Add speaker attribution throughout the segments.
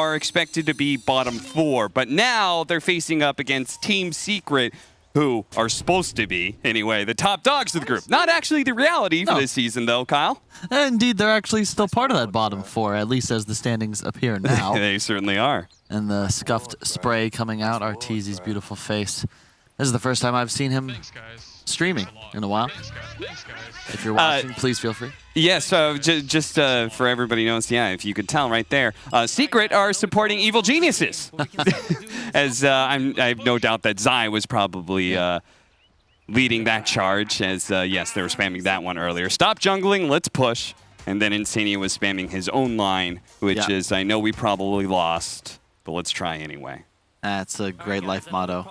Speaker 1: are expected to be bottom 4, but now they're facing up against Team Secret, who are supposed to be, anyway, the top dogs of the group. Not actually the reality for this season, though, Kyle.
Speaker 2: Indeed, they're actually still part of that bottom 4, at least as the standings appear now.
Speaker 1: They certainly are.
Speaker 2: And the scuffed spray coming out, Arteezy's beautiful face. This is the first time I've seen him streaming in a while. If you're watching, please feel free.
Speaker 1: Yeah, so just for everybody knows, yeah, if you could tell right there, Secret are supporting evil geniuses. As I have no doubt that Zai was probably leading that charge, as yes, they were spamming that one earlier. Stop jungling, let's push. And then Insania was spamming his own line, which is, I know we probably lost, but let's try anyway.
Speaker 2: That's a great life motto.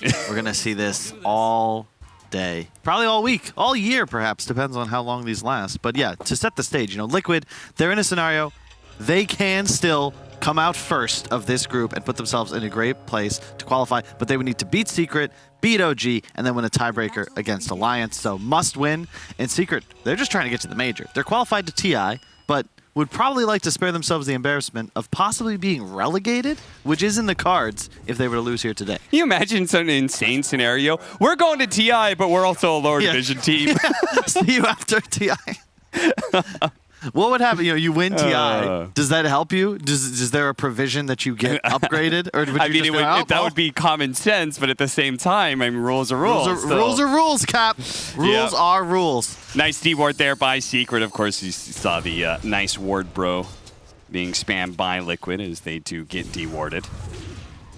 Speaker 2: We're going to see this all day. Probably all week, all year perhaps, depends on how long these last. But yeah, to set the stage, you know, Liquid, they're in a scenario, they can still come out first of this group and put themselves in a great place to qualify, but they would need to beat Secret, beat OG, and then win a tiebreaker against Alliance. So must win. And Secret, they're just trying to get to the major. They're qualified to TI, but would probably like to spare themselves the embarrassment of possibly being relegated, which is in the cards if they were to lose here today.
Speaker 1: Can you imagine some insane scenario? We're going to TI, but we're also a lower division team.
Speaker 2: See you after TI. What would happen? You know, you win TI. Does that help you? Is there a provision that you get upgraded, or would
Speaker 1: I mean, that would be common sense, but at the same time, I mean, rules are rules.
Speaker 2: Rules are rules, Cap. Rules are rules.
Speaker 1: Nice D-ward there by Secret. Of course, you saw the nice ward bro being spammed by Liquid as they do get D-warded.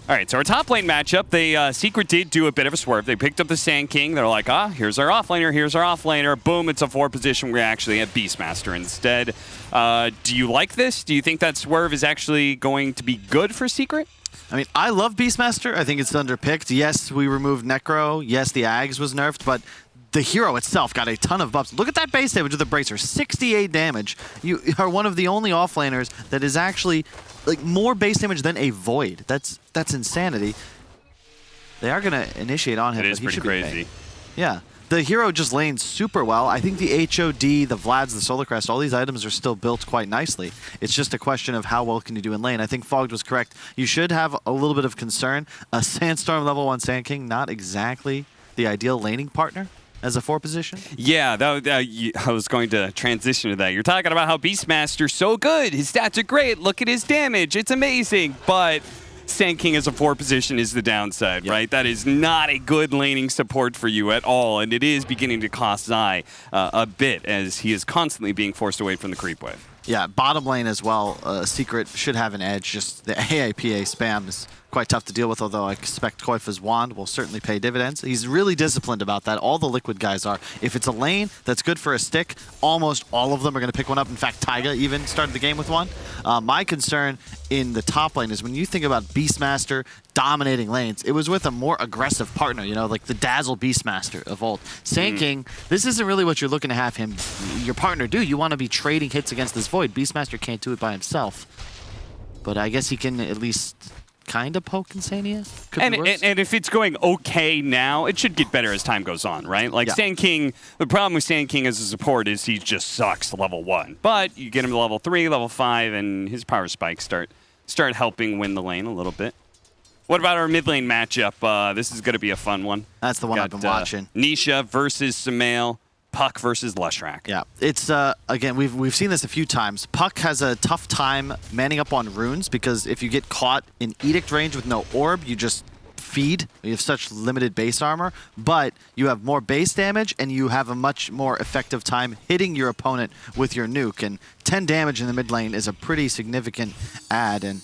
Speaker 1: All right, so our top lane matchup, the Secret did do a bit of a swerve. They picked up the Sand King. They're like, here's our offlaner, here's our offlaner. Boom, it's a 4 position. We actually have Beastmaster instead. Do you like this? Do you think that swerve is actually going to be good for Secret?
Speaker 2: I mean, I love Beastmaster. I think it's underpicked. Yes, we removed Necro. Yes, the Ags was nerfed, but the hero itself got a ton of buffs. Look at that base damage with the Bracer, 68 damage. You are one of the only offlaners that is actually like more base damage than a Void. That's insanity. They are gonna initiate on him.
Speaker 1: It is pretty crazy.
Speaker 2: Yeah, the hero just lanes super well. I think the HOD, the Vlads, the Solar Crest, all these items are still built quite nicely. It's just a question of how well can you do in lane. I think Fogged was correct. You should have a little bit of concern. A Sandstorm level 1 Sand King, not exactly the ideal laning partner as a 4 position?
Speaker 1: Yeah, I was going to transition to that. You're talking about how Beastmaster's so good. His stats are great. Look at his damage. It's amazing. But Sand King as a 4 position is the downside, right? That is not a good laning support for you at all, and it is beginning to cost Zai a bit as he is constantly being forced away from the creep wave.
Speaker 2: Yeah, bottom lane as well. Secret should have an edge. Just the AIPA spam is quite tough to deal with, although I expect Koifa's wand will certainly pay dividends. He's really disciplined about that. All the Liquid guys are. If it's a lane that's good for a stick, almost all of them are going to pick one up. In fact, Taiga even started the game with one. My concern in the top lane is when you think about Beastmaster dominating lanes, it was with a more aggressive partner, you know, like the Dazzle Beastmaster of old. Sand King, this isn't really what you're looking to have him, your partner, do. You want to be trading hits against this Void. Beastmaster can't do it by himself. But I guess he can at least kind of poke Insania.
Speaker 1: And if it's going okay now, it should get better as time goes on, right? Like Sand King, the problem with Sand King as a support is he just sucks level 1. But you get him to level 3, level 5, and his power spikes start helping win the lane a little bit. What about our mid lane matchup? This is going to be a fun one.
Speaker 2: That's the one I've been watching.
Speaker 1: Nisha versus Sumail. Puck versus Leshrac.
Speaker 2: Yeah, it's again we've seen this a few times. Puck has a tough time manning up on runes because if you get caught in Edict range with no orb, you just feed. You have such limited base armor, but you have more base damage and you have a much more effective time hitting your opponent with your nuke. And 10 damage in the mid lane is a pretty significant add. And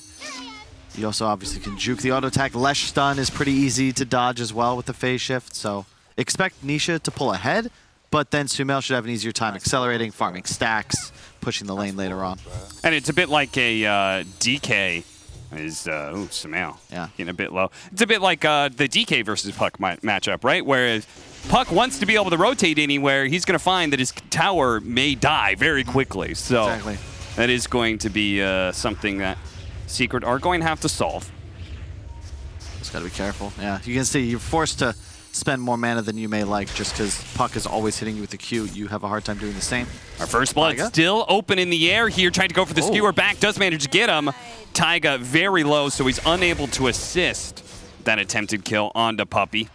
Speaker 2: you also obviously can juke the auto attack. Lesh stun is pretty easy to dodge as well with the phase shift. So expect Nisha to pull ahead. But then Sumail should have an easier time accelerating, farming stacks, pushing the lane later on.
Speaker 1: And it's a bit like a DK is, Sumail.
Speaker 2: Yeah.
Speaker 1: Getting a bit low. It's a bit like the DK versus Puck matchup, right? Whereas Puck wants to be able to rotate anywhere, he's going to find that his tower may die very quickly. So that is going to be something that Secret are going to have to solve.
Speaker 2: Just got to be careful. Yeah, you can see you're forced to spend more mana than you may like just because Puck is always hitting you with the Q. You have a hard time doing the same.
Speaker 1: Our first blood still open in the air here, trying to go for the skewer back. Does manage to get him. Taiga very low, so he's unable to assist that attempted kill onto Puppey.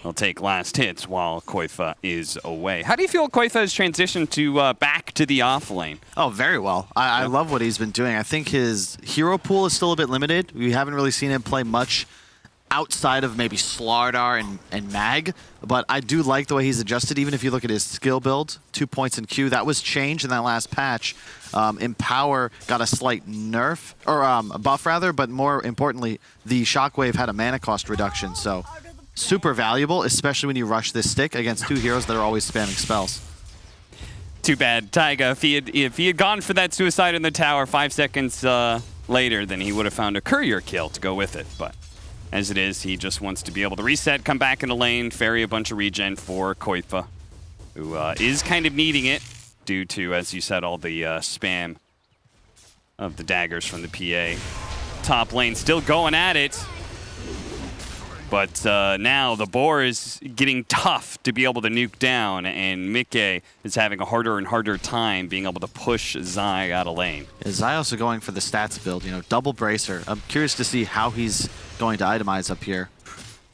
Speaker 1: He'll take last hits while Koifa is away. How do you feel Koifa has transitioned to back to the off lane?
Speaker 2: Oh, very well. I love what he's been doing. I think his hero pool is still a bit limited. We haven't really seen him play much outside of maybe Slardar and Mag, but I do like the way he's adjusted. Even if you look at his skill build, 2 points in Q, that was changed in that last patch. Empower got a slight nerf, or a buff rather, but more importantly, the Shockwave had a mana cost reduction, so super valuable, especially when you rush this stick against two heroes that are always spamming spells.
Speaker 1: Too bad, Taiga. If he had gone for that suicide in the tower 5 seconds later, then he would have found a courier kill to go with it. But as it is, he just wants to be able to reset, come back in the lane, ferry a bunch of regen for Koifa, who is kind of needing it due to, as you said, all the spam of the daggers from the PA. Top lane still going at it. But now the boar is getting tough to be able to nuke down, and Mickey is having a harder and harder time being able to push Zai out of lane.
Speaker 2: Is Zai also going for the stats build, you know, double bracer. I'm curious to see how he's going to itemize up here.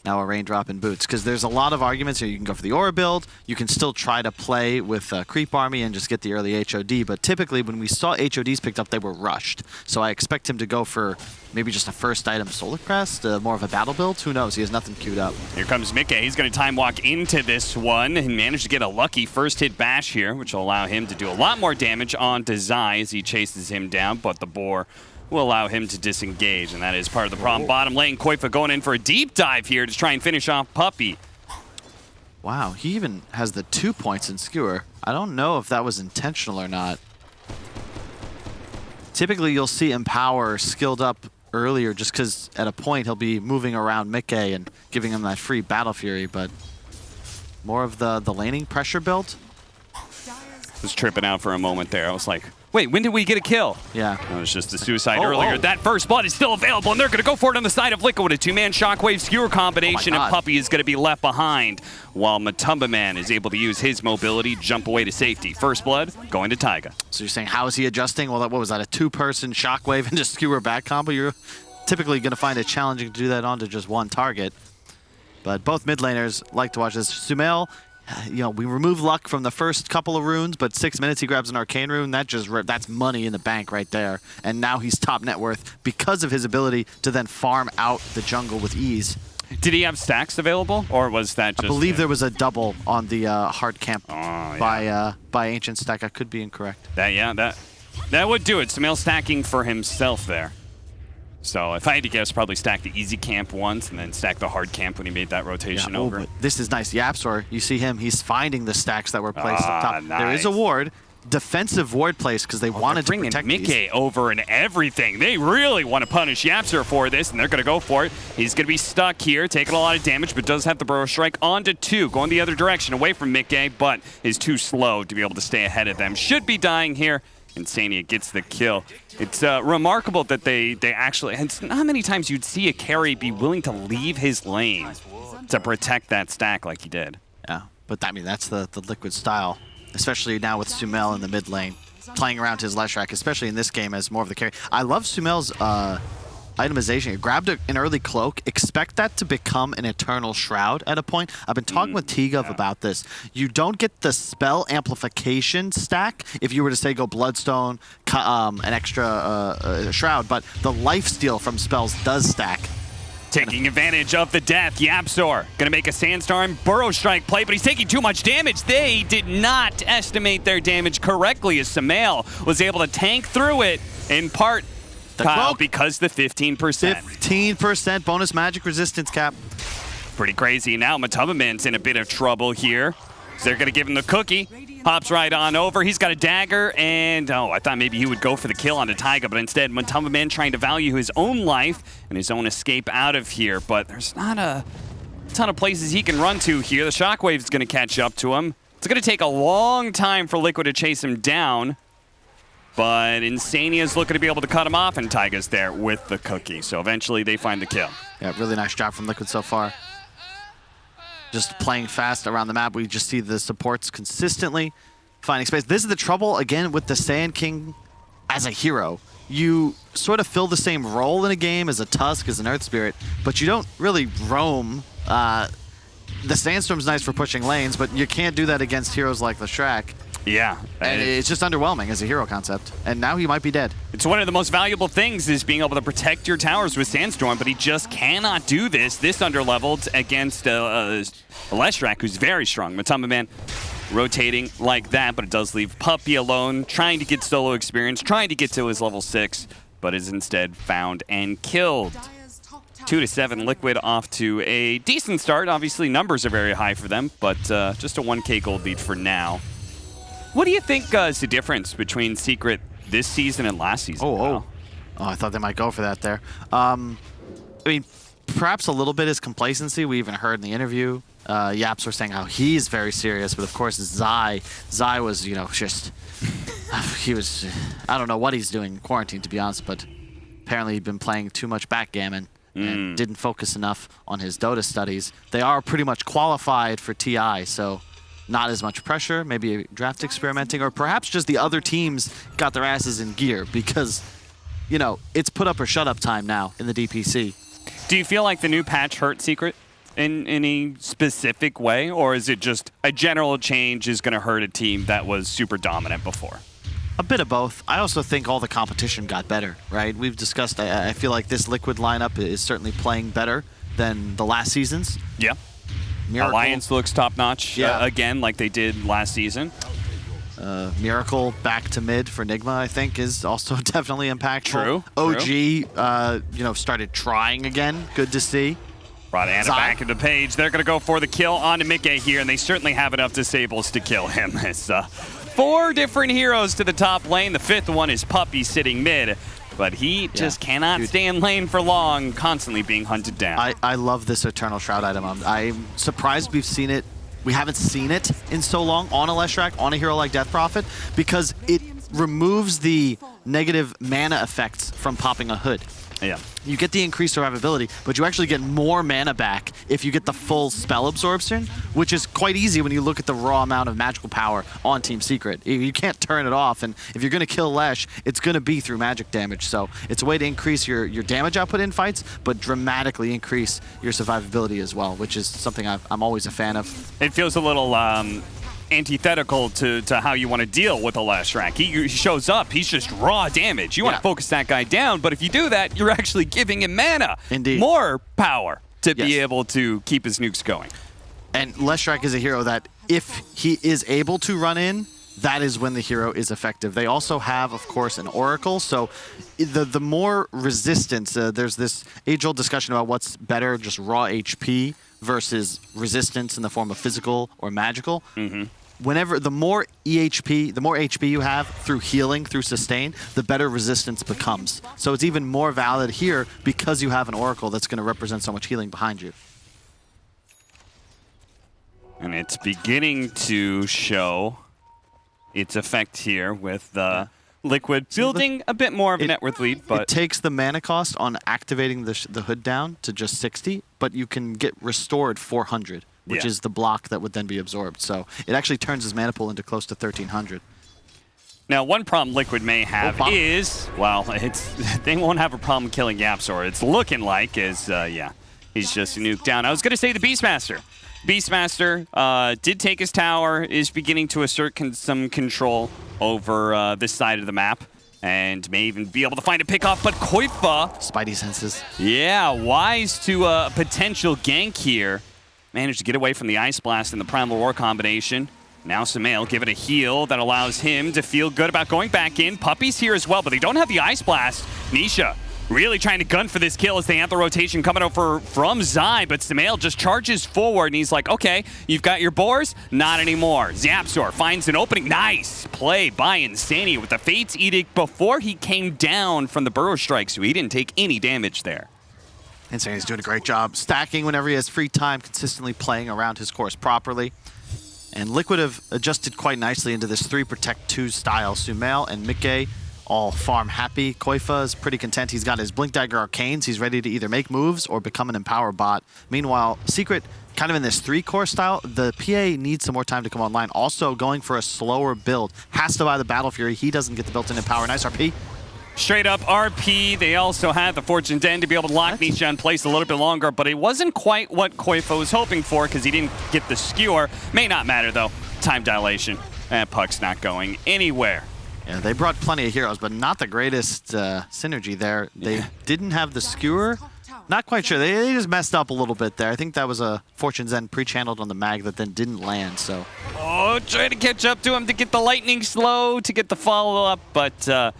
Speaker 2: Now a raindrop in boots, because there's a lot of arguments here. You can go for the aura build, you can still try to play with creep army and just get the early HOD, but typically when we saw HODs picked up, they were rushed. So I expect him to go for maybe just a first item Solar Crest, more of a battle build. Who knows? He has nothing queued up.
Speaker 1: Here comes Mickey. He's going to time walk into this one and manage to get a lucky first hit bash here, which will allow him to do a lot more damage onto Zai as he chases him down, but the boar will allow him to disengage, and that is part of the problem. Bottom lane, Koifa going in for a deep dive here to try and finish off Puppey.
Speaker 2: Wow, he even has the 2 points in Skewer. I don't know if that was intentional or not. Typically, you'll see Empower skilled up earlier just because at a point he'll be moving around Mickey and giving him that free Battle Fury, but more of the laning pressure build.
Speaker 1: Was tripping out for a moment there. I was like, wait, when did we get a kill?
Speaker 2: Yeah.
Speaker 1: It was just the suicide earlier. That first blood is still available, and they're going to go for it on the side of Liquid. A two-man Shockwave Skewer combination, and Puppey is going to be left behind, while Matumba Man is able to use his mobility, jump away to safety. First blood going to Taiga.
Speaker 2: So you're saying, how is he adjusting? Well, what was that, a two-person Shockwave and just Skewer back combo? You're typically going to find it challenging to do that onto just one target. But both mid laners like to watch this. Sumail, you know, we remove luck from the first couple of runes, but 6 minutes he grabs an arcane rune. That's money in the bank right there. And now he's top net worth because of his ability to then farm out the jungle with ease.
Speaker 1: Did he have stacks available, or was that just...
Speaker 2: I believe there was a double on the hard camp by Ancient Stack. I could be incorrect.
Speaker 1: That would do it. Sumail stacking for himself there. So if I had to guess, probably stack the easy camp once and then stack the hard camp when he made that rotation over.
Speaker 2: But this is nice. Yapsor, you see him, he's finding the stacks that were placed up top.
Speaker 1: Nice.
Speaker 2: There is a ward, defensive ward placed because they wanted to protect
Speaker 1: Mickey
Speaker 2: these.
Speaker 1: over and everything. They really want to punish Yapsor for this, and they're going to go for it. He's going to be stuck here, taking a lot of damage, but does have the Burrow Strike onto 2, going the other direction, away from Mickey, but is too slow to be able to stay ahead of them. Should be dying here. Insania gets the kill. It's remarkable that they actually, it's not many times you'd see a carry be willing to leave his lane to protect that stack like he did.
Speaker 2: Yeah, but I mean, that's the Liquid style, especially now with Sumail in the mid lane, playing around his Leshrac, especially in this game as more of the carry. I love Sumail's itemization. You grabbed an early cloak, expect that to become an eternal shroud at a point. I've been talking with T-Gov about this. You don't get the spell amplification stack if you were to say go Bloodstone, an extra shroud, but the lifesteal from spells does stack.
Speaker 1: Taking advantage of the death, Yapsor gonna make a Sandstorm Burrow Strike play, but he's taking too much damage. They did not estimate their damage correctly as Sumail was able to tank through it in part, Kyle, because the 15%.
Speaker 2: 15% bonus magic resistance cap.
Speaker 1: Pretty crazy. Now Matumba Man's in a bit of trouble here. So they're going to give him the cookie. Hops right on over. He's got a dagger, and I thought maybe he would go for the kill onto Taiga, but instead Matumba Man trying to value his own life and his own escape out of here. But there's not a ton of places he can run to here. The Shockwave's going to catch up to him. It's going to take a long time for Liquid to chase him down. But Insania's looking to be able to cut him off, and Taiga's there with the cookie. So eventually they find the kill.
Speaker 2: Yeah, really nice job from Liquid so far. Just playing fast around the map. We just see the supports consistently finding space. This is the trouble, again, with the Sand King as a hero. you sort of fill the same role in a game as a Tusk, as an Earth Spirit, but you don't really roam. The Sandstorm's nice for pushing lanes, but you can't do that against heroes like the Shrek.
Speaker 1: Yeah.
Speaker 2: And it's just underwhelming as a hero concept. And now he might be dead.
Speaker 1: It's one of the most valuable things is being able to protect your towers with Sandstorm, but he just cannot do this underleveled against a Leshrac who's very strong. Matamba Man rotating like that, but it does leave Puppey alone, trying to get solo experience, trying to get to his level 6, but is instead found and killed. 2-7 Liquid off to a decent start. Obviously, numbers are very high for them, but just a 1K gold lead for now. What do you think is the difference between Secret this season and last season?
Speaker 2: Oh, I thought they might go for that there. I mean, perhaps a little bit is complacency. We even heard in the interview, Yaps were saying how he's very serious, but of course Zai was, you know, just, he was, I don't know what he's doing in quarantine, to be honest, but apparently he'd been playing too much backgammon and didn't focus enough on his Dota studies. They are pretty much qualified for TI, so not as much pressure, maybe draft experimenting, or perhaps just the other teams got their asses in gear because, you know, it's put up or shut up time now in the DPC.
Speaker 1: Do you feel like the new patch hurt Secret in any specific way, or is it just a general change is going to hurt a team that was super dominant before?
Speaker 2: A bit of both. I also think all the competition got better, right? We've discussed, I feel like this Liquid lineup is certainly playing better than the last seasons.
Speaker 1: Yeah.
Speaker 2: Miracle.
Speaker 1: Alliance looks top-notch again, like they did last season.
Speaker 2: Miracle back to mid for Nigma, I think, is also definitely impactful.
Speaker 1: True.
Speaker 2: OG, you know, started trying again. Good to see.
Speaker 1: Brought Anna back into Page. They're going to go for the kill on Mickey here, and they certainly have enough disables to kill him. It's 4 different heroes to the top lane. The 5th one is Puppey sitting mid, but he just cannot stay in lane for long, constantly being hunted down.
Speaker 2: I love this Eternal Shroud item. I'm surprised we haven't seen it in so long on a Leshrac, on a hero like Death Prophet, because it removes the negative mana effects from popping a hood.
Speaker 1: Yeah.
Speaker 2: You get the increased survivability, but you actually get more mana back if you get the full spell absorption, which is quite easy when you look at the raw amount of magical power on Team Secret. You can't turn it off, and if you're going to kill Lesh, it's going to be through magic damage. So it's a way to increase your damage output in fights, but dramatically increase your survivability as well, which is something I'm always a fan of.
Speaker 1: It feels a little antithetical to how you want to deal with a Leshrac. He shows up, he's just raw damage. You want to focus that guy down, but if you do that, you're actually giving him mana.
Speaker 2: Indeed.
Speaker 1: More power to be able to keep his nukes going.
Speaker 2: And Leshrac is a hero that if he is able to run in, that is when the hero is effective. They also have, of course, an Oracle, so the more resistance, there's this age-old discussion about what's better, just raw HP versus resistance in the form of physical or magical. Whenever the more HP you have through healing, through sustain, the better resistance becomes. So it's even more valid here because you have an Oracle that's going to represent so much healing behind you.
Speaker 1: And it's beginning to show its effect here with Liquid building a bit more of a net worth lead, but
Speaker 2: it takes the mana cost on activating the hood down to just 60, but you can get restored 400, which is the block that would then be absorbed. So it actually turns his mana pool into close to 1300.
Speaker 1: Now, one problem Liquid may have is, well, they won't have a problem killing Yapzor. It's looking like he's just nuked down. I was going to say the Beastmaster. Beastmaster did take his tower, is beginning to assert some control over this side of the map, and may even be able to find a pick-off, but Koifa...
Speaker 2: Spidey senses.
Speaker 1: Yeah, wise to a potential gank here. Managed to get away from the Ice Blast and the Primal Roar combination. Now Sumail give it a heal that allows him to feel good about going back in. Puppey's here as well, but they don't have the Ice Blast. Nisha really trying to gun for this kill as they have the rotation coming over from Zai, but Sumail just charges forward, and he's like, okay, you've got your boars? Not anymore. Zapzor finds an opening. Nice play by Insania with the Fate's Edict before he came down from the Burrow Strike, so he didn't take any damage there.
Speaker 2: Insania's doing a great job stacking whenever he has free time, consistently playing around his course properly. And Liquid have adjusted quite nicely into this 3 Protect 2 style. Sumail and Mickey all farm happy. Koifa is pretty content. He's got his Blink Dagger Arcanes. He's ready to either make moves or become an Empower bot. Meanwhile, Secret, kind of in this 3-core style, the PA needs some more time to come online. Also going for a slower build. Has to buy the Battle Fury. He doesn't get the built-in Empower. Nice RP.
Speaker 1: Straight up RP. They also had the Fortune's End to be able to lock Nisha in place a little bit longer, but it wasn't quite what Koifa was hoping for because he didn't get the skewer. May not matter, though. Time dilation. And puck's not going anywhere.
Speaker 2: Yeah, they brought plenty of heroes, but not the greatest synergy there. They didn't have the skewer. Not quite sure. They just messed up a little bit there. I think that was a Fortune's End pre-channeled on the mag that then didn't land, so.
Speaker 1: Oh, trying to catch up to him to get the lightning slow, to get the follow-up, but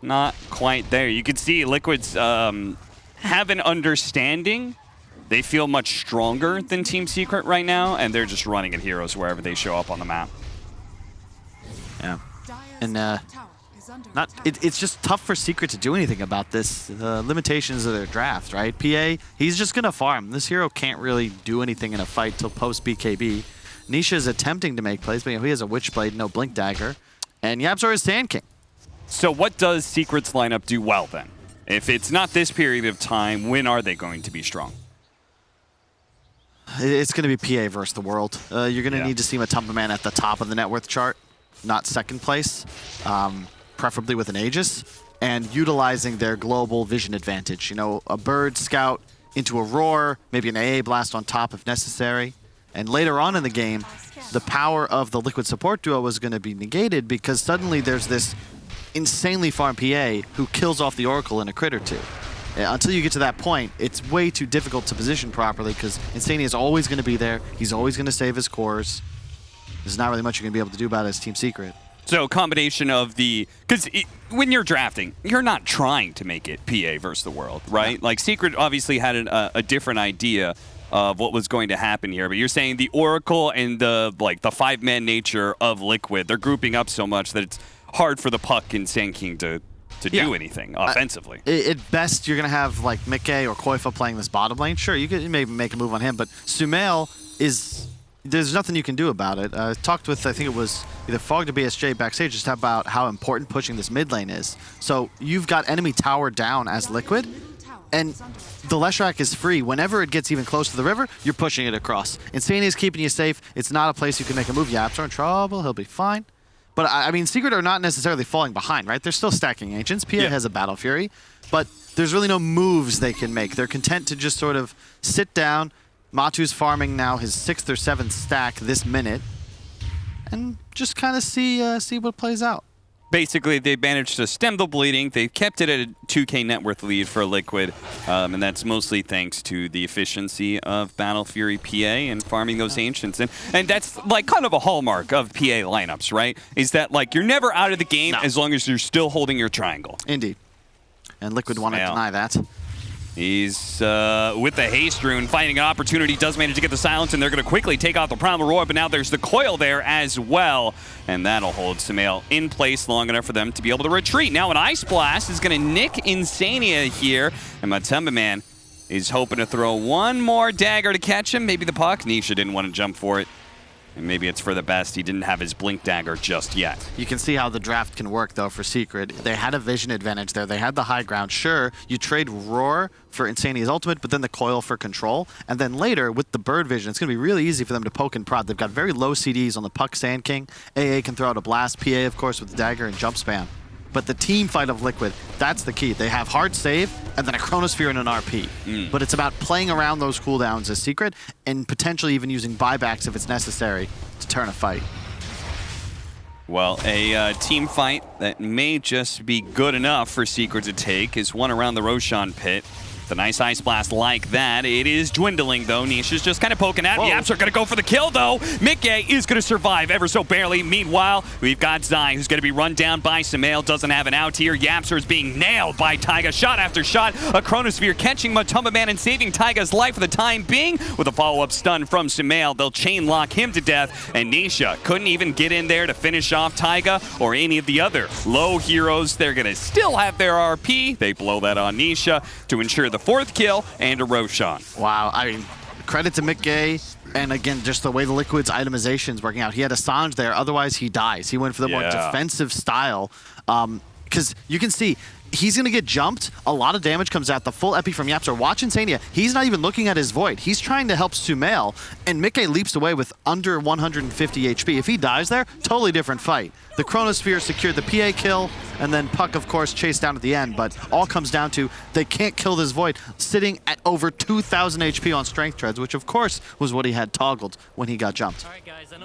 Speaker 1: not quite there. You can see Liquid's have an understanding. They feel much stronger than Team Secret right now, and they're just running at heroes wherever they show up on the map.
Speaker 2: Yeah. And it's just tough for Secret to do anything about this. The limitations of their draft, right? PA, he's just going to farm. This hero can't really do anything in a fight till post-BKB. Nisha is attempting to make plays, but he has a Witchblade, no Blink Dagger. And YapzOr is Sand King.
Speaker 1: So what does Secret's lineup do well then? If it's not this period of time, when are they going to be strong?
Speaker 2: It's going to be PA versus the world. You're going to need to see Matumba Man at the top of the net worth chart, not second place, preferably with an Aegis, and utilizing their global vision advantage. You know, a bird scout into a roar, maybe an AA blast on top if necessary. And later on in the game, the power of the Liquid support duo was going to be negated because suddenly there's this insanely farm PA who kills off the Oracle in a crit or two. Until you get to that point, it's way too difficult to position properly because Insania is always going to be there. He's always going to save his cores. There's not really much you're going to be able to do about it as Team Secret.
Speaker 1: So combination of the... Because when you're drafting, you're not trying to make it PA versus the world, right?
Speaker 2: Yeah.
Speaker 1: Like Secret obviously had a different idea of what was going to happen here, but you're saying the Oracle and the five-man nature of Liquid, they're grouping up so much that it's hard for the puck and Sand King to do anything offensively.
Speaker 2: At best, you're going to have like Mickey or Koifa playing this bottom lane. Sure, you could maybe make a move on him, but Sumail is... There's nothing you can do about it. I talked with, I think it was either Fog to BSJ backstage, just about how important pushing this mid lane is. So you've got enemy tower down as Liquid, and the Leshrac is free. Whenever it gets even close to the river, you're pushing it across. Insania is keeping you safe. It's not a place you can make a move. YapzOr in trouble. He'll be fine. But, I mean, Secret are not necessarily falling behind, right? They're still stacking Ancients. PA has a Battle Fury, but there's really no moves they can make. They're content to just sort of sit down. Matu's farming now his 6th or 7th stack this minute, and just kind of see what plays out.
Speaker 1: Basically, they managed to stem the bleeding. They kept it at a 2K net worth lead for Liquid, and that's mostly thanks to the efficiency of Battle Fury PA and farming those Ancients. And that's like kind of a hallmark of PA lineups, right? Is that like you're never out of the game as long as you're still holding your triangle.
Speaker 2: Indeed. And Liquid want to deny that.
Speaker 1: He's with the Haste Rune, finding an opportunity, does manage to get the silence, and they're going to quickly take out the Primal Roar, but now there's the coil there as well, and that'll hold Sumail in place long enough for them to be able to retreat. Now an Ice Blast is going to nick Insania here, and Matumba Man is hoping to throw one more dagger to catch him. Maybe the puck. Nisha didn't want to jump for it. And maybe it's for the best. He didn't have his Blink Dagger just yet.
Speaker 2: You can see how the draft can work, though, for Secret. They had a vision advantage there. They had the high ground. Sure, you trade Roar for Insania's ultimate, but then the coil for control. And then later, with the bird vision, it's going to be really easy for them to poke and prod. They've got very low CDs on the puck Sand King. AA can throw out a blast. PA, of course, with the dagger and jump spam. But the team fight of Liquid, that's the key. They have hard save and then a Chronosphere and an RP. But it's about playing around those cooldowns as Secret and potentially even using buybacks if it's necessary to turn a fight.
Speaker 1: Well, a team fight that may just be good enough for Secret to take is one around the Roshan pit. The nice Ice Blast like that. It is dwindling, though. Nisha's just kind of poking at him. YapzOr going to go for the kill, though. Mickey is going to survive ever so barely. Meanwhile, we've got Zai, who's going to be run down by Sumail. Doesn't have an out here. YapzOr is being nailed by Taiga. Shot after shot. A Chronosphere catching Matumba Man and saving Taiga's life for the time being. With a follow-up stun from Sumail, they'll chain lock him to death. And Nisha couldn't even get in there to finish off Taiga or any of the other low heroes. They're going to still have their RP. They blow that on Nisha to ensure the 4th kill and a Roshan.
Speaker 2: Wow, I mean, credit to Mickey, and again, just the way the Liquid's itemization is working out. He had a Sange there, otherwise he dies. He went for the more defensive style, because you can see he's going to get jumped. A lot of damage comes out. The full epi from Yapster. Watch Insania. He's not even looking at his Void. He's trying to help Sumail, and Mickey leaps away with under 150 HP. If he dies there, totally different fight. The Chronosphere secured the PA kill, and then Puck, of course, chased down at the end, but all comes down to they can't kill this Void, sitting at over 2,000 HP on Strength Treads, which, of course, was what he had toggled when he got jumped.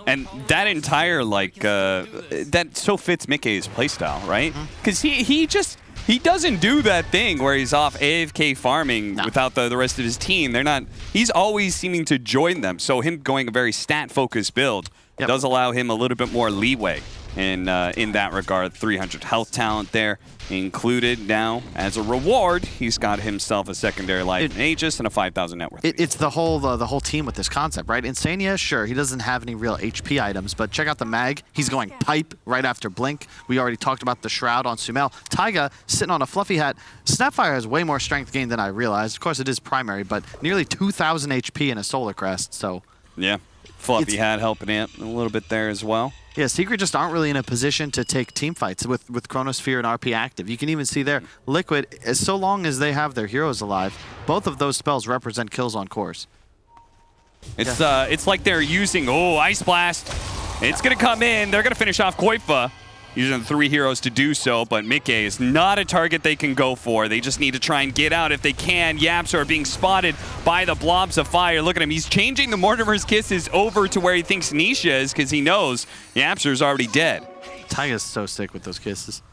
Speaker 1: And that entire, like, that so fits Mickey's playstyle, right? Because he doesn't do that thing where he's off AFK farming without the rest of his team. They're not. He's always seeming to join them. So him going a very stat-focused build does allow him a little bit more leeway in that regard. 300 health talent there included. Now, as a reward, he's got himself a secondary life in Aegis and a 5,000 net worth.
Speaker 2: It's the whole team with this concept, right? Insania, sure, he doesn't have any real HP items, but check out the mag. He's going Pipe right after Blink. We already talked about the Shroud on Sumail. Taiga sitting on a Fluffy Hat. Snapfire has way more strength gain than I realized. Of course, it is primary, but nearly 2,000 HP in a Solar Crest, so...
Speaker 1: Yeah, Fluffy Hat helping it a little bit there as well.
Speaker 2: Yeah, Secret just aren't really in a position to take team fights with Chronosphere and RP active. You can even see there, Liquid, so long as they have their heroes alive, both of those spells represent kills on course.
Speaker 1: It's like they're using, Ice Blast. It's going to come in. They're going to finish off Koifa, using the 3 heroes to do so, but Mickey is not a target they can go for. They just need to try and get out if they can. Yaps are being spotted by the blobs of fire. Look at him. He's changing the Mortimer's Kisses over to where he thinks Nisha is because he knows Yapster's already dead.
Speaker 2: Taiga's so sick with those kisses.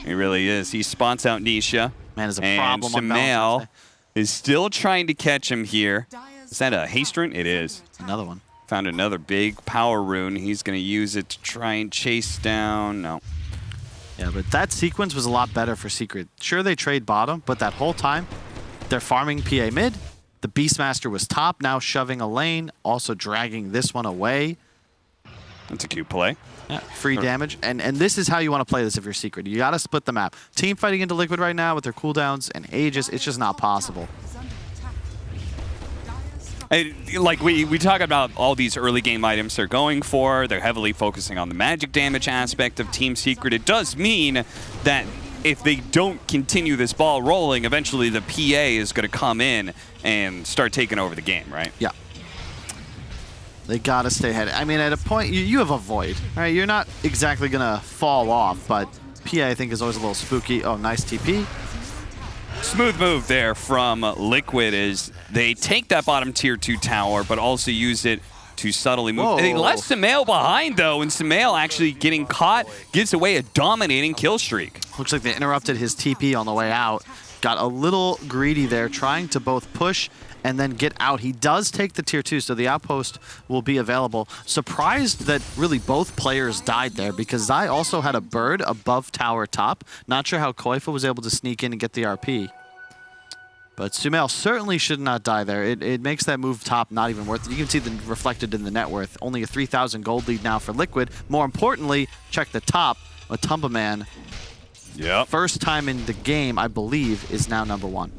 Speaker 1: He really is. He spots out Nisha.
Speaker 2: Man, is a problem on
Speaker 1: Sumail is still trying to catch him here. Is that a haste rune? It is.
Speaker 2: Another one.
Speaker 1: Found another big power rune. He's going to use it to try and chase down. No.
Speaker 2: Yeah, but that sequence was a lot better for Secret. Sure, they trade bottom, but that whole time, they're farming PA mid. The Beastmaster was top, now shoving a lane, also dragging this one away.
Speaker 1: That's a cute play.
Speaker 2: Yeah, free damage. And this is how you want to play this if you're Secret. You got to split the map. Team fighting into Liquid right now with their cooldowns and Aegis, it's just not possible.
Speaker 1: Like we talk about all these early game items they're going for. They're heavily focusing on the magic damage aspect of Team Secret. It does mean that if they don't continue this ball rolling, eventually the PA is going to come in and start taking over the game, right?
Speaker 2: Yeah. They got to stay ahead. I mean, at a point, you have a Void, right? You're not exactly going to fall off, but PA, I think, is always a little spooky. Oh, nice TP.
Speaker 1: Smooth move there from Liquid is they take that bottom tier 2 tower, but also use it to subtly move.
Speaker 2: Whoa.
Speaker 1: They left Sumail behind, though, and Sumail actually getting caught gives away a dominating kill streak.
Speaker 2: Looks like they interrupted his TP on the way out. Got a little greedy there, trying to both push and then get out. He does take the tier 2, so the outpost will be available. Surprised that really both players died there because Zai also had a bird above tower top. Not sure how Koifa was able to sneak in and get the RP. But Sumail certainly should not die there. It makes that move top not even worth it. You can see the reflected in the net worth. Only a 3,000 gold lead now for Liquid. More importantly, check the top. Matumba Man, first time in the game, I believe, is now #1.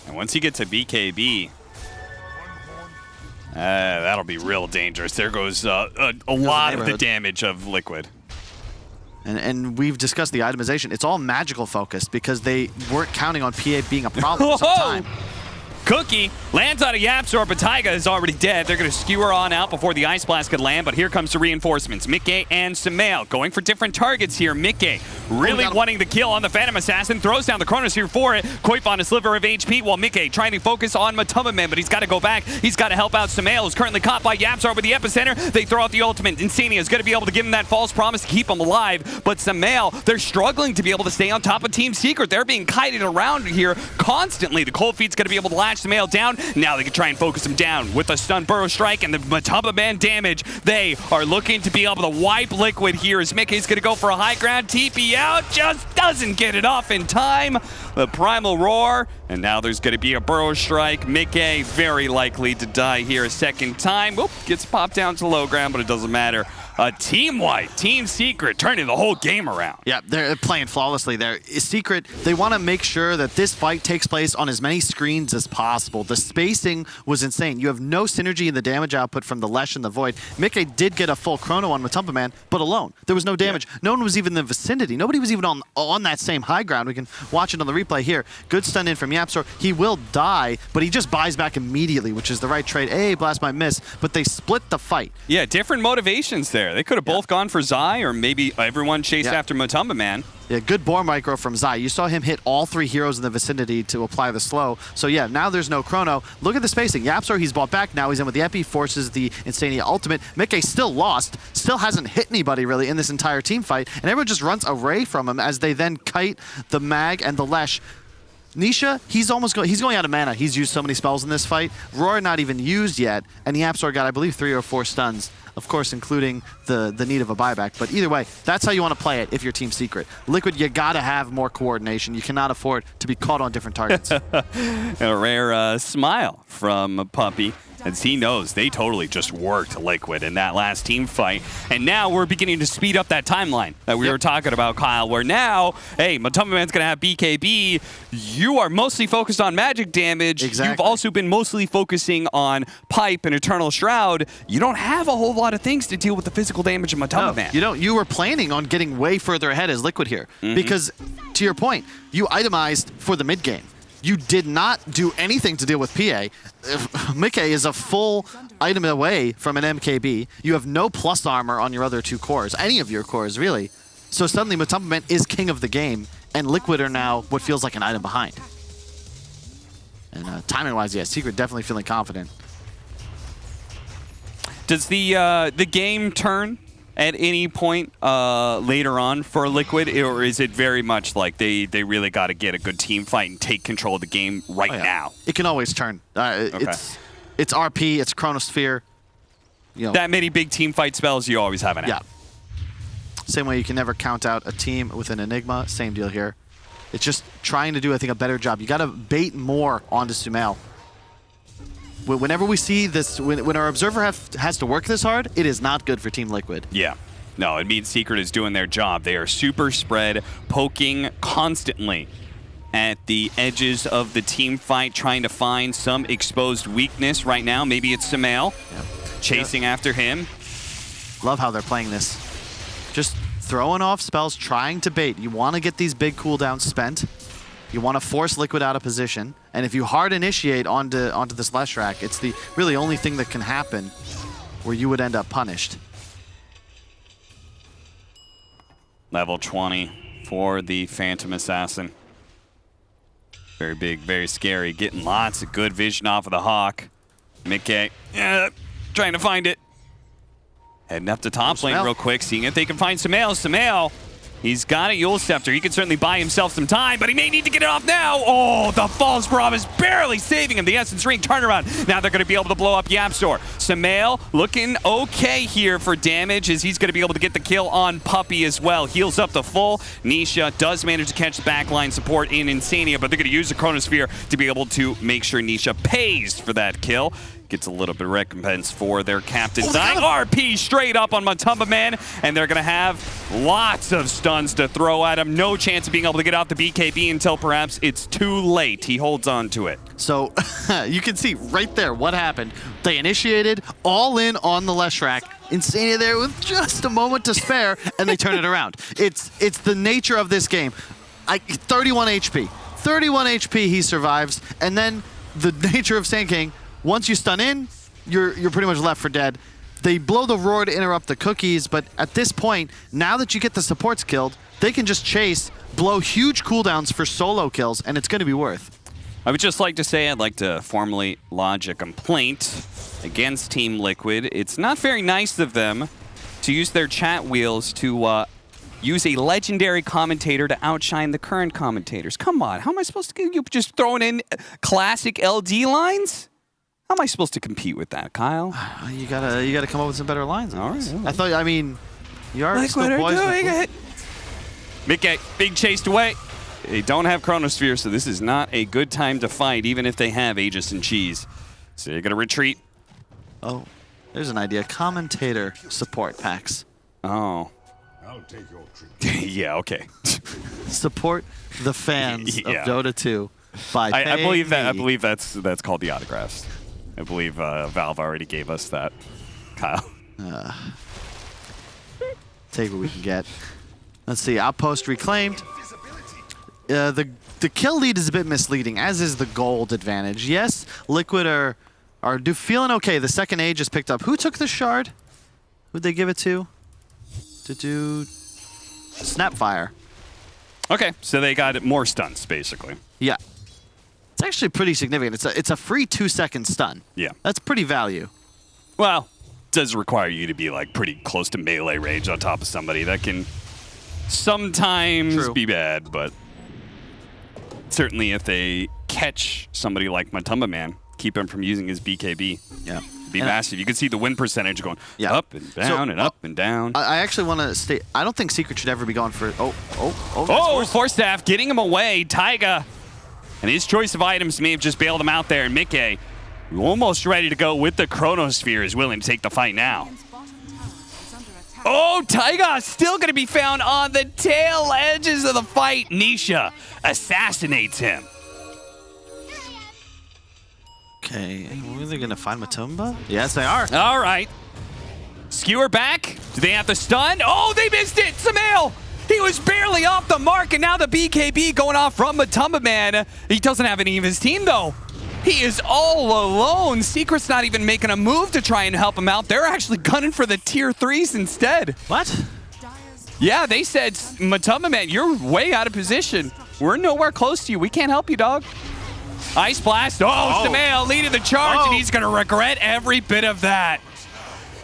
Speaker 1: And once you get to BKB, that'll be real dangerous. There goes a lot of the damage of Liquid.
Speaker 2: And we've discussed the itemization. It's all magical focused because they weren't counting on PA being a problem at some time.
Speaker 1: Cookie lands on a Yapsor, but Taiga is already dead. They're going to skewer on out before the Ice Blast could land, but here comes the reinforcements. Mickey and Sumail going for different targets here. Mickey really wanting the kill on the Phantom Assassin, throws down the Chronosphere for it. Koif on a sliver of HP, while Mickey trying to focus on Matumba Man, but he's got to go back. He's got to help out Sumail, who's currently caught by Yapsor with the epicenter. They throw out the ultimate. Insania is going to be able to give him that false promise to keep him alive, but Sumail, they're struggling to be able to stay on top of Team Secret. They're being kited around here constantly. The Cold Feet's going to be able to latch Sumail down. Now they can try and focus him down with a stun burrow strike and the Matumba Man damage. They are looking to be able to wipe Liquid here as Mickey's going to go for a high ground. TP out, just doesn't get it off in time. The Primal Roar, and now there's going to be a burrow strike. Mickey very likely to die here a second time. Oop, gets popped down to low ground, but it doesn't matter. a team wipe. Team Secret turning the whole game around.
Speaker 2: Yeah, they're playing flawlessly there. Secret, they want to make sure that this fight takes place on as many screens as possible. The spacing was insane. You have no synergy in the damage output from the Lesh and the Void. Mickey did get a full chrono on Matumba Man, but alone. There was no damage. Yeah. No one was even in the vicinity. Nobody was even on that same high ground. We can watch it on the replay here. Good stun in from Yapsor. He will die, but he just buys back immediately, which is the right trade. Hey, Blast might miss, but they split the fight.
Speaker 1: Yeah, different motivations there. They could have both gone for Zai, or maybe everyone chased after Matumba Man.
Speaker 2: Yeah, good boar micro from Zai. You saw him hit all 3 heroes in the vicinity to apply the slow. So yeah, now there's no chrono. Look at the spacing. Yapsor, he's bought back. Now he's in with the Epi, forces the Insania ultimate. Mickey still lost, still hasn't hit anybody really in this entire team fight, and everyone just runs away from him as they then kite the Mag and the Lesh. Nisha, he's going out of mana. He's used so many spells in this fight. Roar not even used yet, and Yapsor got, I believe, 3 or 4 stuns. Of course, including the need of a buyback. But either way, that's how you want to play it if you're Team Secret. Liquid, you gotta have more coordination. You cannot afford to be caught on different targets.
Speaker 1: A rare smile from Puppy, as he knows they totally just worked Liquid in that last team fight. And now we're beginning to speed up that timeline that we were talking about, Kyle, where now, hey, Matumba Man's going to have BKB. You are mostly focused on magic damage.
Speaker 2: Exactly.
Speaker 1: You've also been mostly focusing on Pipe and Eternal Shroud. You don't have a whole lot of things to deal with the physical damage of Matumba Man.
Speaker 2: You don't. You were planning on getting way further ahead as Liquid here. Because, to your point, you itemized for the mid game. You did not do anything to deal with PA. Mickey is a full item away from an MKB. You have no plus armor on your other 2 cores, any of your cores, really. So suddenly Matumba Man is king of the game, and Liquid are now what feels like an item behind. And timing-wise, yeah, Secret definitely feeling confident.
Speaker 1: Does the game turn at any point later on for Liquid, or is it very much like they really got to get a good team fight and take control of the game right now?
Speaker 2: It can always turn.
Speaker 1: Okay.
Speaker 2: It's RP, it's Chronosphere. You know,
Speaker 1: that many big team fight spells, you always have an out.
Speaker 2: Yeah. Same way you can never count out a team with an Enigma, same deal here. It's just trying to do, I think, a better job. You got to bait more onto Sumail. Whenever we see this, when our observer has to work this hard, it is not good for Team Liquid.
Speaker 1: Yeah. No, it means Secret is doing their job. They are super spread, poking constantly at the edges of the team fight, trying to find some exposed weakness right now. Maybe it's Sumail chasing after him.
Speaker 2: Love how they're playing this. Just throwing off spells, trying to bait. You want to get these big cooldowns spent. You want to force Liquid out of position, and if you hard initiate onto this Lesh rack, it's the really only thing that can happen where you would end up punished.
Speaker 1: Level 20 for the Phantom Assassin. Very big, very scary. Getting lots of good vision off of the Hawk. Mickey, trying to find it. Heading up to top lane real quick, seeing if they can find Sumail. Sumail, he's got a Yule Scepter. He can certainly buy himself some time, but he may need to get it off now. Oh, the False Promise barely saving him. The Essence Ring turnaround. Now they're going to be able to blow up Yapsor. Sumail looking okay here for damage, as he's going to be able to get the kill on Puppy as well. Heals up to full. Nisha does manage to catch the backline support in Insania, but they're going to use the Chronosphere to be able to make sure Nisha pays for that kill. Gets a little bit of recompense for their captain. RP straight up on Matumba Man, and they're going to have lots of stuns to throw at him. No chance of being able to get out the BKB until perhaps it's too late. He holds on to it.
Speaker 2: So you can see right there what happened. They initiated all in on the Lesh rack. Insania there with just a moment to spare, and they turn it around. It's the nature of this game. 31 HP. 31 HP he survives, and then the nature of Sand King, once you stun in, you're pretty much left for dead. They blow the roar to interrupt the cookies, but at this point, now that you get the supports killed, they can just chase, blow huge cooldowns for solo kills, and it's going to be worth.
Speaker 1: I would just like to say I'd like to formally lodge a complaint against Team Liquid. It's not very nice of them to use their chat wheels to use a legendary commentator to outshine the current commentators. Come on, how am I supposed to get you just throwing in classic LD lines? How am I supposed to compete with that, Kyle?
Speaker 2: You gotta come up with some better lines.
Speaker 1: All right.
Speaker 2: I mean, you are still boys.
Speaker 1: Doing it. Mickey, big chased away. They don't have Chronosphere, so this is not a good time to fight, even if they have Aegis and Cheese. So you're gonna retreat.
Speaker 2: Oh. There's an idea. Commentator support packs.
Speaker 1: Oh.
Speaker 3: I'll take your trip.
Speaker 1: Yeah, okay.
Speaker 2: Support the fans
Speaker 1: Yeah.
Speaker 2: of Dota 2 by
Speaker 1: I believe that. I
Speaker 2: me.
Speaker 1: believe that's called the autographs. I believe Valve already gave us that, Kyle.
Speaker 2: Take what we can get. Let's see. Outpost reclaimed. The kill lead is a bit misleading, as is the gold advantage. Yes, Liquid are feeling okay. The second age is picked up. Who took the shard? Who'd they give it to? To do Snapfire.
Speaker 1: Okay, so they got more stunts basically.
Speaker 2: Yeah. It's actually pretty significant. It's a free 2-second stun.
Speaker 1: Yeah.
Speaker 2: That's pretty value.
Speaker 1: Well, it does require you to be like pretty close to melee range on top of somebody. That can sometimes
Speaker 2: True.
Speaker 1: be bad, but certainly if they catch somebody like Matumba Man, keep him from using his BKB.
Speaker 2: Yeah.
Speaker 1: Be massive. You can see the win percentage going
Speaker 2: Yeah.
Speaker 1: up and down and up and down.
Speaker 2: I actually want to state, I don't think Secret should ever be going for, that's
Speaker 1: Oh, Force Staff getting him away. Taiga and his choice of items may have just bailed him out there. And Mickey, almost ready to go with the Chronosphere, is willing to take the fight now. Oh, Taiga still going to be found on the tail edges of the fight. Nisha assassinates him.
Speaker 2: Okay, where are they going to find Matumba? Yes, they are.
Speaker 1: All right. Skewer back. Do they have the stun? Oh, they missed it. Samael. He was barely off the mark, and now the BKB going off from Matumba Man. He doesn't have any of his team, though. He is all alone. Secret's not even making a move to try and help him out. They're actually gunning for the tier 3s instead.
Speaker 2: What?
Speaker 1: Yeah, they said, Matumba Man, you're way out of position. We're nowhere close to you. We can't help you, dog. Ice Blast. Oh, Samael leading the charge, and he's going to regret every bit of that.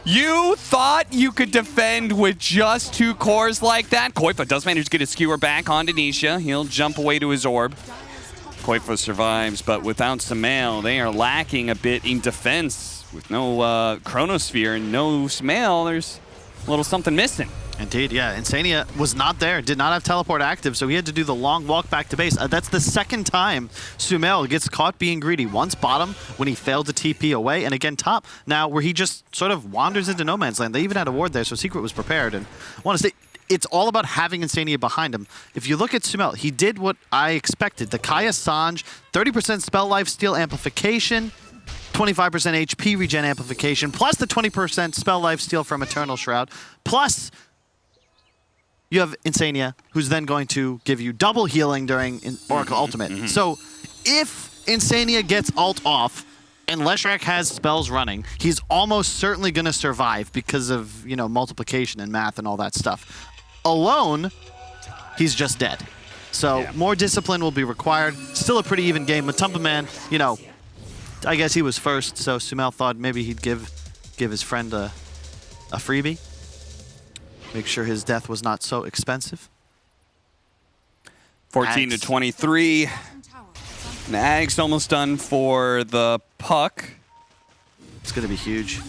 Speaker 1: You thought you could defend with just 2 cores like that? Koifa does manage to get a skewer back onto Nisha. He'll jump away to his orb. Koifa survives, but without Samael, they are lacking a bit in defense. With no Chronosphere and no Samael, there's a little something missing.
Speaker 2: Indeed, yeah. Insania was not there, did not have teleport active, so he had to do the long walk back to base. That's the second time Sumail gets caught being greedy. Once bottom, when he failed to TP away, and again top, now where he just sort of wanders into no man's land. They even had a ward there, so Secret was prepared. And I want to say, it's all about having Insania behind him. If you look at Sumail, he did what I expected. The Kaya Sanj, 30% spell life steal amplification, 25% HP regen amplification, plus the 20% spell life steal from Eternal Shroud, plus you have Insania, who's then going to give you double healing during Oracle Ultimate. So if Insania gets ult off and Leshrac has spells running, he's almost certainly going to survive because of, you know, multiplication and math and all that stuff. Alone, he's just dead. So more discipline will be required. Still a pretty even game. Matumba Man, you know, I guess he was first, so Sumail thought maybe he'd give his friend a freebie. Make sure his death was not so expensive.
Speaker 1: 14 to 23. Nag's almost done for the puck.
Speaker 2: It's going to be huge.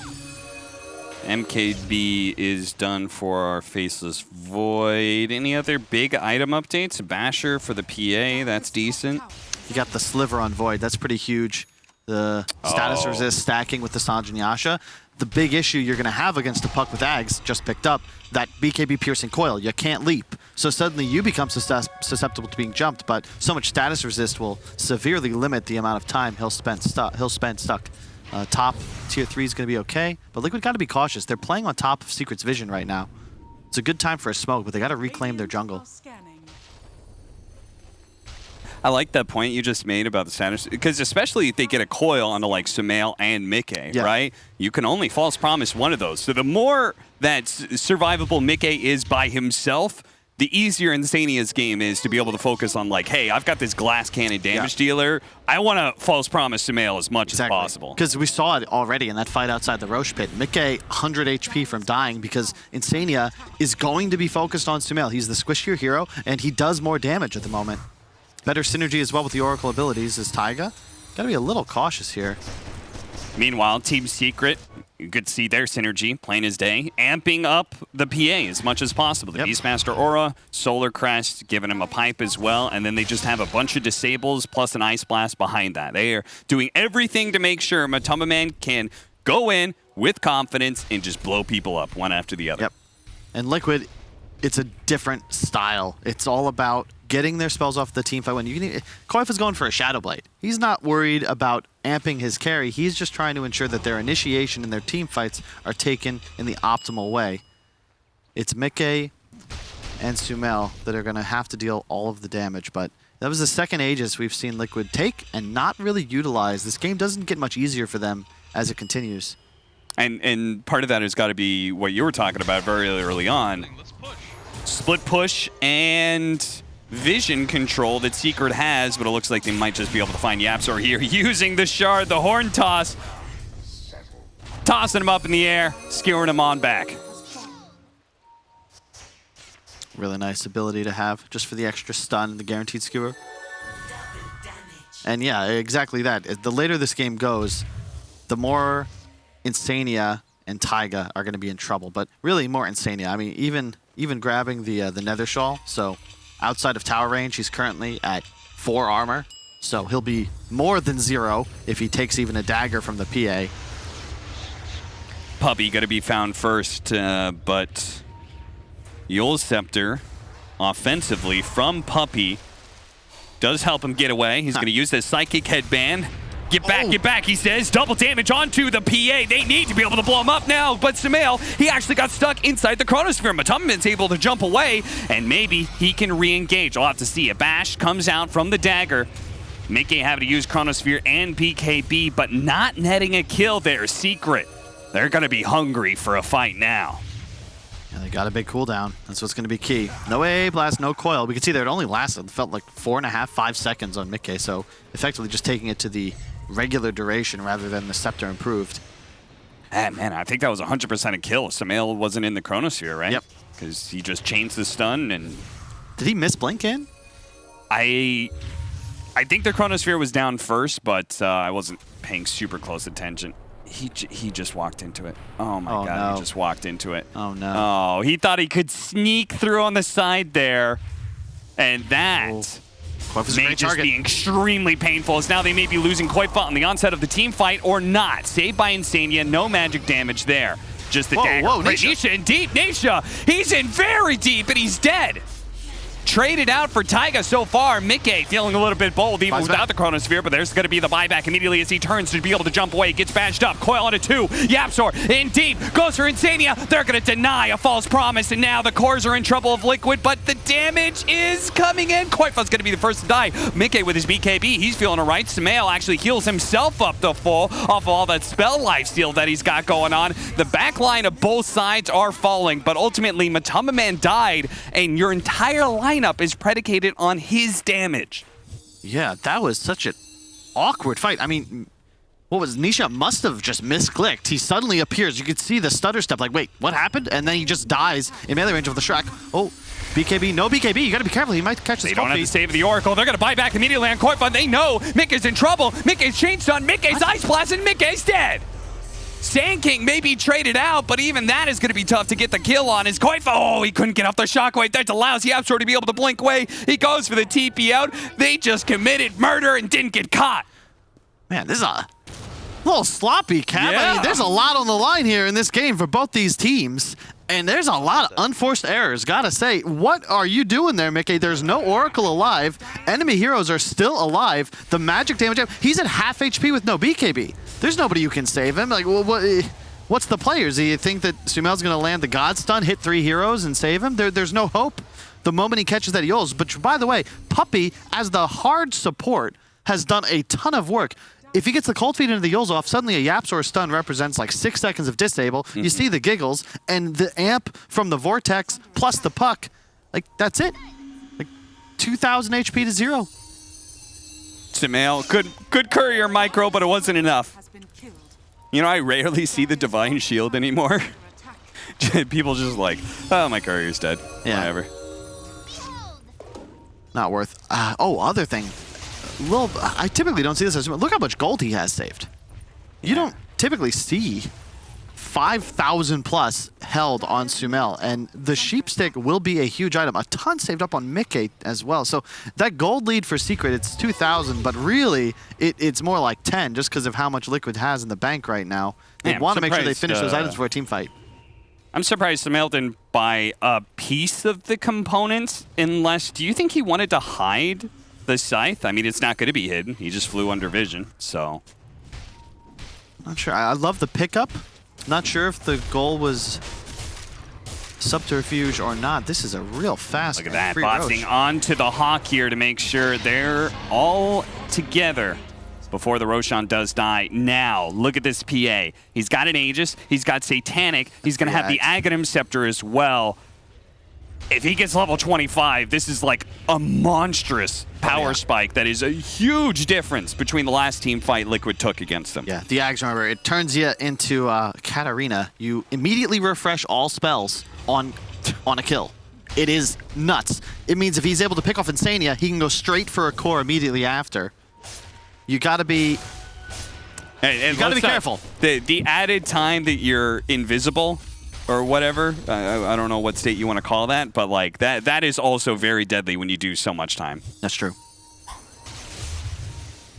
Speaker 1: MKB is done for our Faceless Void. Any other big item updates? Basher for the PA, that's decent.
Speaker 2: You got the Sliver on Void. That's pretty huge. The status resist stacking with the Sanj and Yasha. The big issue you're going to have against the puck with Ags, just picked up, that BKB piercing coil. You can't leap. So suddenly you become susceptible to being jumped, but so much status resist will severely limit the amount of time he'll spend stuck. Top tier 3 is going to be okay, but Liquid got to be cautious. They're playing on top of Secret's vision right now. It's a good time for a smoke, but they got to reclaim their jungle.
Speaker 1: I like that point you just made about the status, because especially if they get a coil onto like Sumail and Mickey, right? You can only false promise one of those. So the more that survivable Mickey is by himself, the easier Insania's game is to be able to focus on like, hey, I've got this glass cannon damage dealer. I want to false promise Sumail as much as possible.
Speaker 2: Because we saw it already in that fight outside the Roche pit. Mickey, 100 HP from dying because Insania is going to be focused on Sumail. He's the squishier hero, and he does more damage at the moment. Better synergy as well with the Oracle abilities is Taiga. Gotta be a little cautious here.
Speaker 1: Meanwhile, Team Secret, you could see their synergy, plain as day, amping up the PA as much as possible. The Beastmaster Aura, Solar Crest, giving him a pipe as well, and then they just have a bunch of disables plus an Ice Blast behind that. They are doing everything to make sure Matumba Man can go in with confidence and just blow people up one after the other.
Speaker 2: Yep. And Liquid, it's a different style. It's all about getting their spells off the team fight. When Koifa's going for a Shadow Blade. He's not worried about amping his carry. He's just trying to ensure that their initiation and their team fights are taken in the optimal way. It's Mickey and Sumail that are going to have to deal all of the damage, but that was the second Aegis we've seen Liquid take and not really utilize. This game doesn't get much easier for them as it continues.
Speaker 1: And part of that has got to be what you were talking about very early on. Split push and vision control that Secret has, but it looks like they might just be able to find YapzOr here using the shard, the horn toss, tossing him up in the air, skewering him on back.
Speaker 2: Really nice ability to have just for the extra stun and the guaranteed skewer. And yeah, exactly that. The later this game goes, the more Insania and Taiga are going to be in trouble, but really more Insania. I mean, even grabbing the Nether Shawl, so outside of tower range, he's currently at 4 armor, so he'll be more than 0 if he takes even a dagger from the PA.
Speaker 1: Puppey got to be found first, but Eul's Scepter offensively from Puppey does help him get away. He's going to use this Psychic Headband. Get back, he says. Double damage onto the PA. They need to be able to blow him up now, but Sumail, he actually got stuck inside the Chronosphere. Matumaman's able to jump away, and maybe he can re-engage. I'll have to see. A bash comes out from the dagger. Mickey having to use Chronosphere and BKB, but not netting a kill there. Secret. They're going to be hungry for a fight now.
Speaker 2: Yeah, they got a big cooldown. That's what's going to be key. No A blast, no coil. We can see there it only lasted, felt like 4.5, 5 seconds on Mickey, so effectively just taking it to the regular duration rather than the Scepter improved.
Speaker 1: Man, I think that was 100% a kill. Sumail wasn't in the Chronosphere, right?
Speaker 2: Yep.
Speaker 1: Because he just changed the stun and...
Speaker 2: Did he miss Blink in?
Speaker 1: I think the Chronosphere was down first, but I wasn't paying super close attention. He just walked into it. Oh my God,
Speaker 2: no.
Speaker 1: He just walked into it.
Speaker 2: Oh no.
Speaker 1: Oh, he thought he could sneak through on the side there. And that may just be extremely painful, as now they may be losing Koifa on the onset of the team fight or not. Saved by Insania, no magic damage there. Just the dagger.
Speaker 2: Whoa,
Speaker 1: Nisha in deep. Nisha, he's in very deep and he's dead. Traded out for Taiga so far. Mickey feeling a little bit bold even without the Chronosphere, but there's going to be the buyback immediately as he turns to be able to jump away. Gets bashed up. Coil onto 2. YapzOr in deep. Goes for Insania. They're going to deny a false promise, and now the cores are in trouble of Liquid, but the damage is coming in. Koifa's going to be the first to die. Mickey with his BKB. He's feeling all right. Sumail actually heals himself up to full off all that spell lifesteal that he's got going on. The back line of both sides are falling, but ultimately Matumaman died, and your entire lineup is predicated on his damage.
Speaker 2: Yeah, that was such an awkward fight. I mean, what was Nisha must have just misclicked. He suddenly appears. You could see the stutter step, like, wait, what happened? And then he just dies in melee range of the Shrek. Oh, BKB, no BKB. You gotta be careful. He might catch the
Speaker 1: They don't have to save the Oracle. They're gonna buy back immediately on Koifa. They know Mickey's in trouble. Mickey's chain stun. Mickey's ice blast, and Mickey's dead. Sand King may be traded out, but even that is going to be tough to get the kill on. His Koifa, oh, he couldn't get off the shockwave. That allows YapzOr to be able to blink away. He goes for the TP out. They just committed murder and didn't get caught.
Speaker 2: Man, this is a little sloppy, Cap.
Speaker 1: Yeah.
Speaker 2: I mean, there's a lot on the line here in this game for both these teams. And there's a lot of unforced errors, gotta say. What are you doing there, Mickey? There's no Oracle alive. Enemy heroes are still alive. The magic damage, he's at half HP with no BKB. There's nobody who can save him. Like, what's the players? Do you think that Sumail's gonna land the God Stun, hit 3 heroes, and save him? There's no hope the moment he catches that Eul's. But by the way, Puppey, as the hard support, has done a ton of work. If he gets the Cold Feet into the Eul's off, suddenly a YapzOr stun represents like 6 seconds of disable. You see the giggles, and the amp from the Vortex plus the puck, like, that's it. Like, 2,000 HP to 0.
Speaker 1: Sumail, good courier micro, but it wasn't enough. You know, I rarely see the Divine Shield anymore. People just like, oh, my courier's dead.
Speaker 2: Yeah.
Speaker 1: Whatever.
Speaker 2: Not worth. Other thing. I typically don't see this as look how much gold he has saved. You don't typically see 5,000 plus held on Sumail, and the sheep stick will be a huge item. A ton saved up on Mickey as well. So that gold lead for Secret, it's 2,000, but really it's more like 10 just because of how much Liquid has in the bank right now. They want to make sure they finish those items for a team fight.
Speaker 1: I'm surprised Sumail didn't buy a piece of the components unless, do you think he wanted to hide the scythe? I mean, it's not going to be hidden. He just flew under vision, so.
Speaker 2: Not sure. I love the pickup. Not sure if the goal was subterfuge or not. This is a real fast.
Speaker 1: Look at that, boxing onto the Hawk here to make sure they're all together before the Roshan does die. Now, look at this PA. He's got an Aegis, he's got Satanic, he's going to have the Aghanim Scepter as well. If he gets level 25, this is like a monstrous power spike that is a huge difference between the last team fight Liquid took against them.
Speaker 2: Yeah, the Ags, remember, it turns you into Katarina. You immediately refresh all spells on a kill. It is nuts. It means if he's able to pick off Insania, he can go straight for a core immediately after. You gotta be...
Speaker 1: And
Speaker 2: you gotta be careful.
Speaker 1: The added time that you're invisible or whatever, I don't know what state you want to call that, but like that is also very deadly when you do so much time.
Speaker 2: That's true.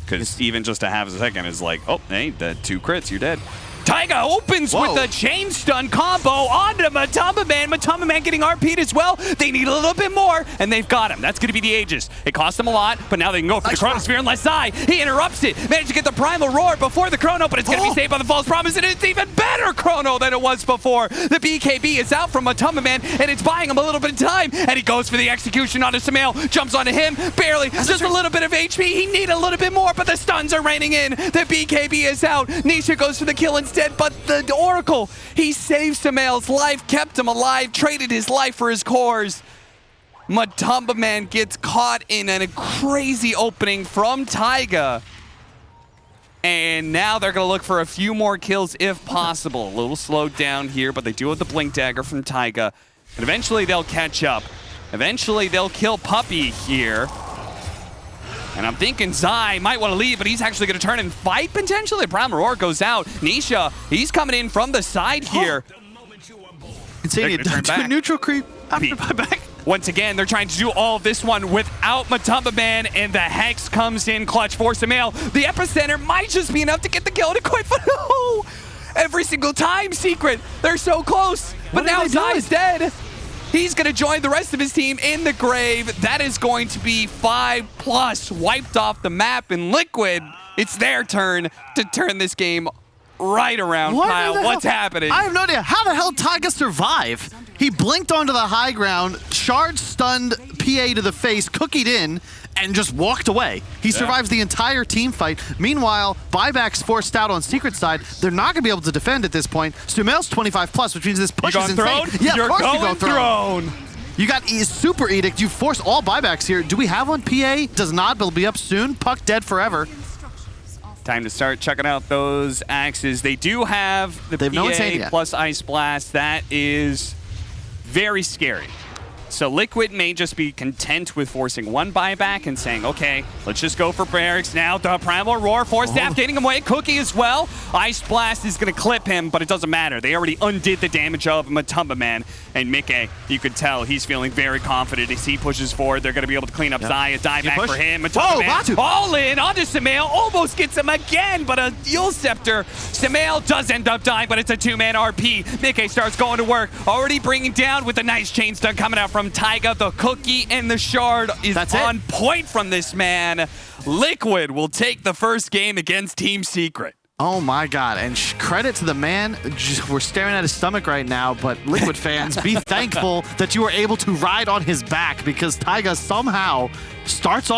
Speaker 1: Because even just a half a second is like, oh, hey, the 2 crits, you're dead. Taiga opens with the chain stun combo onto Matamba Man. Matamba Man getting RP'd as well. They need a little bit more, and they've got him. That's going to be the Aegis. It cost them a lot, but now they can go for the Chronosphere and Lesai. He interrupts it. Managed to get the Primal Roar before the Chrono, but it's going to be saved by the False Promise, and it's even better Chrono than it was before. The BKB is out from Matamba Man, and it's buying him a little bit of time, and he goes for the execution onto Sumail. Jumps onto him, barely. Just a little bit of HP. He needed a little bit more, but the stuns are raining in. The BKB is out. Nisha goes for the kill instead, but the Oracle, he saved Sumail's life, kept him alive, traded his life for his cores. Matamba Man gets caught in a crazy opening from Taiga. And now they're going to look for a few more kills if possible. A little slowed down here, but they do have the Blink Dagger from Taiga. And eventually they'll catch up. Eventually they'll kill Puppey here. And I'm thinking Zai might want to leave, but he's actually going to turn and fight potentially. Primal Roar goes out. Nisha, he's coming in from the side here.
Speaker 2: Insania to a neutral creep after buyback.
Speaker 1: Once again, they're trying to do all of this one without Matamba Man, and the Hex comes in clutch for Sumail. The Epicenter might just be enough to get the kill to quit, but no! Every single time, Secret, they're so close. But now Zai's dead. He's going to join the rest of his team in the grave. That is going to be 5+ wiped off the map in Liquid. It's their turn to turn this game right around. Kyle, what's happening?
Speaker 2: I have no idea. How the hell Taiga survive? He blinked onto the high ground, shard stunned PA to the face, cookied in, and just walked away. He survives the entire team fight. Meanwhile, buyback's forced out on Secret side. They're not going to be able to defend at this point. Sumail's 25+, which means this push is insane. Yeah, of course you go throne. You got Super Edict. You force all buybacks here. Do we have one? PA does not, but it'll be up soon. Puck dead forever.
Speaker 1: Time to start checking out those axes. They do have the PA plus Ice Blast. That is very scary. So Liquid may just be content with forcing one buyback and saying, okay, let's just go for barracks now. The Primal Roar, Force Staff getting him away. Cookie as well. Ice Blast is going to clip him, but it doesn't matter. They already undid the damage of Matamba Man. And Mickey, you could tell he's feeling very confident as he pushes forward. They're going to be able to clean up Zaya. Die back for him. Matamba Man all in onto Sumail. Almost gets him again, but a Yule Scepter. Sumail does end up dying, but it's a 2-man RP. Mickey starts going to work. Already bringing down with a nice chain stun coming out from Taiga. The Cookie and the Shard is on point from this man. Liquid will take the first game against Team Secret.
Speaker 2: Oh my God, and credit to the man. We're staring at his stomach right now, but Liquid fans, be thankful that you were able to ride on his back because Taiga somehow starts off